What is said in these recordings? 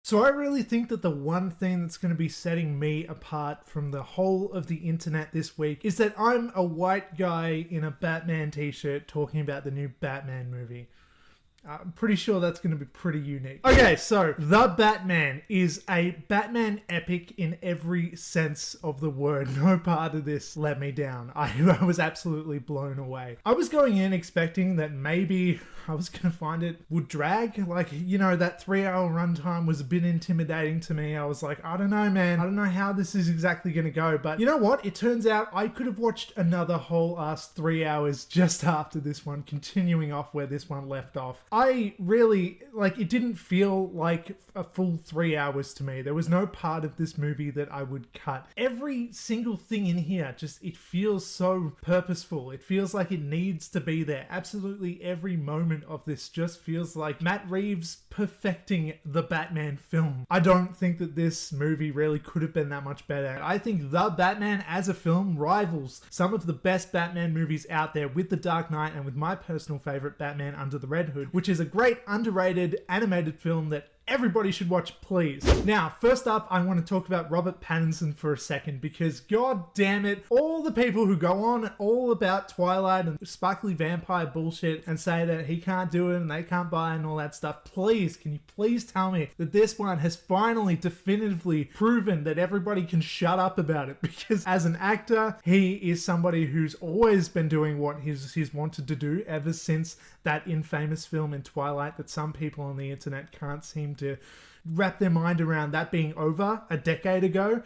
So I really think that the one thing that's going to be setting me apart from the whole of the internet this week is that I'm a white guy in a Batman t-shirt talking about the new Batman movie. I'm pretty sure that's going to be pretty unique. Okay, so The Batman is a Batman epic in every sense of the word. No part of this let me down. I was absolutely blown away. I was going in expecting that maybe I was going to find it would drag. Like, you know, that 3-hour runtime was a bit intimidating to me. I was like, I don't know, man. I don't know how this is exactly going to go. But you know what? It turns out I could have watched another whole ass 3 hours just after this one, continuing off where this one left off. I really, like, it didn't feel like a full 3 hours to me. There was no part of this movie that I would cut. Every single thing in here, just, it feels so purposeful. It feels like it needs to be there. Absolutely every moment of this just feels like Matt Reeves perfecting the Batman film. I don't think that this movie really could have been that much better. I think The Batman as a film rivals some of the best Batman movies out there, with The Dark Knight and with my personal favorite, Batman Under the Red Hood, which is a great underrated animated film that everybody should watch, please. Now, first up, I want to talk about Robert Pattinson for a second, because god damn it, all the people who go on all about Twilight and sparkly vampire bullshit and say that he can't do it and they can't buy it and all that stuff, please, can you please tell me that this one has finally definitively proven that everybody can shut up about it? Because as an actor, he is somebody who's always been doing what he's wanted to do ever since that infamous film in Twilight that some people on the internet can't seem to wrap their mind around, that being over a decade ago.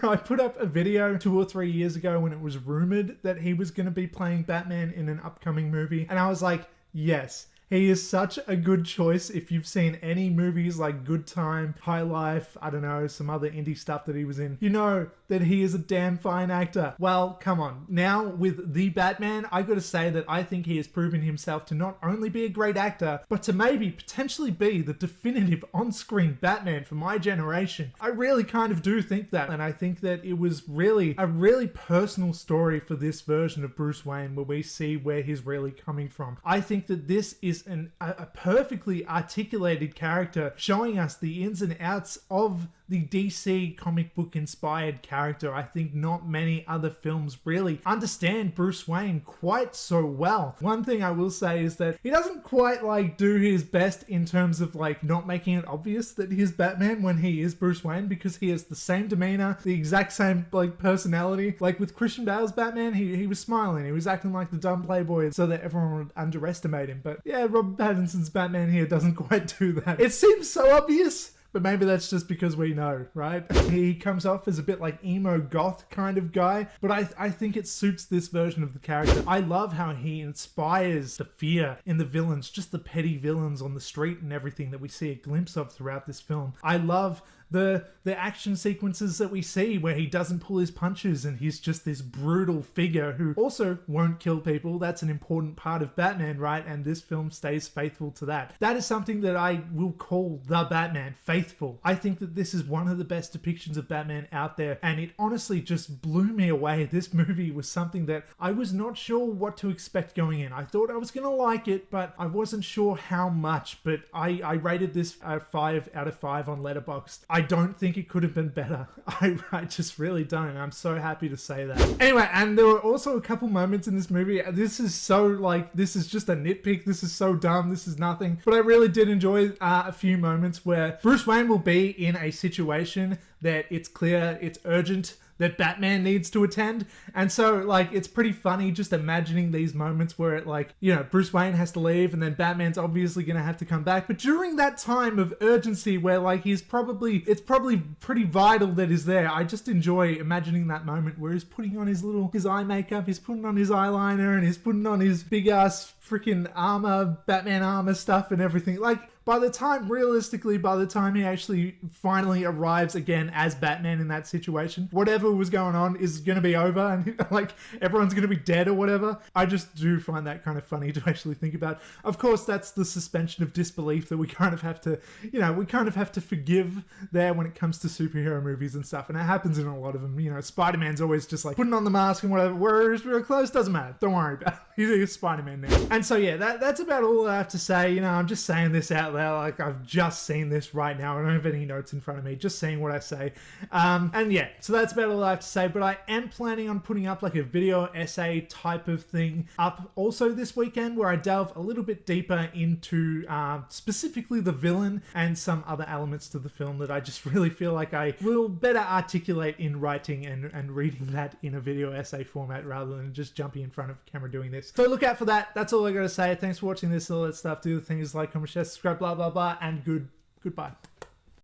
I put up a video 2 or 3 years ago when it was rumored that he was going to be playing Batman in an upcoming movie, and I was like, yes, he is such a good choice. If you've seen any movies like Good Time, High Life, I don't know, some other indie stuff that he was in, you know that he is a damn fine actor. Well, come on. Now with The Batman, I gotta say that I think he has proven himself to not only be a great actor, but to maybe potentially be the definitive on-screen Batman for my generation. I really kind of do think that, and I think that it was really a really personal story for this version of Bruce Wayne, where we see where he's really coming from. I think that this is a perfectly articulated character, showing us the ins and outs of the DC comic book inspired character. I think not many other films really understand Bruce Wayne quite so well. One thing I will say is that he doesn't quite like do his best in terms of like not making it obvious that he's Batman when he is Bruce Wayne, because he has the same demeanor, the exact same like personality. Like with Christian Bale's Batman, he was smiling, he was acting like the dumb playboy so that everyone would underestimate him. But yeah, Robert Pattinson's Batman here doesn't quite do that. It seems so obvious, but maybe that's just because we know, right? He comes off as a bit like emo goth kind of guy, but I think it suits this version of the character. I love how he inspires the fear in the villains, just the petty villains on the street and everything that we see a glimpse of throughout this film. I love the action sequences that we see where he doesn't pull his punches and he's just this brutal figure who also won't kill people. That's an important part of Batman, right? And this film stays faithful to that. That is something that I will call The Batman, faithful. I think that this is one of the best depictions of Batman out there, and it honestly just blew me away. This movie was something that I was not sure what to expect going in. I thought I was gonna like it, but I wasn't sure how much. But I rated this 5 out of 5 on Letterboxd. I don't think it could have been better. I just really don't. I'm so happy to say that. Anyway, and there were also a couple moments in this movie. This is so like, this is just a nitpick. This is so dumb. This is nothing. But I really did enjoy a few moments where Bruce Wayne will be in a situation that it's clear, it's urgent, that Batman needs to attend. And so, like, it's pretty funny just imagining these moments where it, like, you know, Bruce Wayne has to leave and then Batman's obviously gonna have to come back. But during that time of urgency where, like, it's probably pretty vital that he's there, I just enjoy imagining that moment where he's putting on his eye makeup, he's putting on his eyeliner, and he's putting on his big ass freaking armor, Batman armor stuff and everything. Like, by the time he actually finally arrives again as Batman in that situation, whatever was going on is going to be over and like everyone's going to be dead or whatever. I just do find that kind of funny to actually think about. Of course, that's the suspension of disbelief that we kind of have to, forgive there when it comes to superhero movies and stuff. And it happens in a lot of them. You know, Spider-Man's always just like putting on the mask and whatever. Where's real close? Doesn't matter. Don't worry about it. He's Spider-Man now. And so yeah, that's about all I have to say. You know, I'm just saying this out loud like I've just seen this right now. I don't have any notes in front of me, just saying what I say. And yeah, so that's about all I have to say, but I am planning on putting up like a video essay type of thing up also this weekend, where I delve a little bit deeper into specifically the villain and some other elements to the film that I just really feel like I will better articulate in writing and reading that in a video essay format rather than just jumping in front of camera doing this. So look out for that. That's all I gotta say. Thanks for watching this, all that stuff. Do the things like, comment, share, subscribe, blah blah blah, and goodbye.